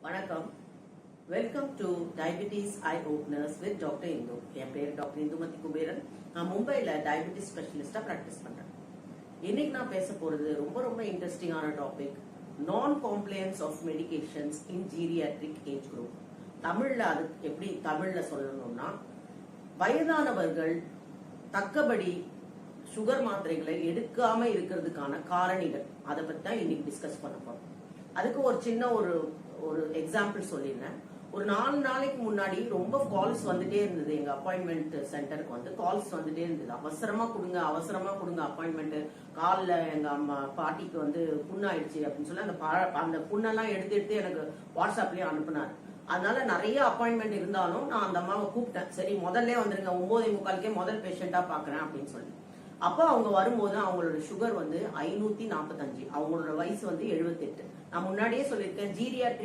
வணக்கம். Welcome to diabetes eye openers with doctor Indu. என் பேர் டாக்டர் இந்துமதி குபேரன். நான் மும்பைல டயபிட்டிஸ் ஸ்பெஷலிஸ்டா பிராக்டிஸ் பண்றேன். இன்னைக்கு நான் பேச போறது ரொம்ப இன்ட்ரெஸ்டிங்கான டாபிக், நான் compliance of medications in geriatric age group. தமிழ்ல அது எப்படி தமிழ்ல சொல்லணும்னா, வயதானவர்கள் தக்கபடி சுகர் மாத்திரைகளை எடுக்காம இருக்கிறதுக்கான காரணிகள், அதை பத்தி தான் இன்னைக்கு டிஸ்கஸ் பண்ண போறோம். அதுக்கு ஒரு சின்ன ஒரு எக்ஸாம்பிள் சொல்லிடுறேன். ஒரு 4 நாளைக்கு முன்னாடி ரொம்ப கால்ஸ் வந்துட்டே இருந்தது. எங்க அப்பாயின்மெண்ட் சென்டருக்கு வந்து கால்ஸ் வந்துட்டே இருந்தது. அவசரமா கொடுங்க அப்பாயின்மெண்ட். கால்ல எங்க அம்மா பாட்டிக்கு வந்து புண்ணாயிடுச்சு அப்படின்னு சொல்லி அந்த புண்ணெல்லாம் எடுத்து எனக்கு வாட்ஸ்அப்லயே அனுப்புனாரு. அதனால நிறைய அப்பாயின்மெண்ட் இருந்தாலும் நான் அந்த அம்மாவை கூப்பிட்டேன். சரி, முதல்ல வந்துருங்க, 9:45 முதல் பேஷண்டா பாக்குறேன் அப்படின்னு சொல்லி. அப்போ அவங்க வரும்போது அவங்களோட சுகர் வந்து 545, அவங்களோட வயசு வந்து 78. நான் முன்னாடியே சொல்லியிருக்கேன், ஜீரியாட்ரிக்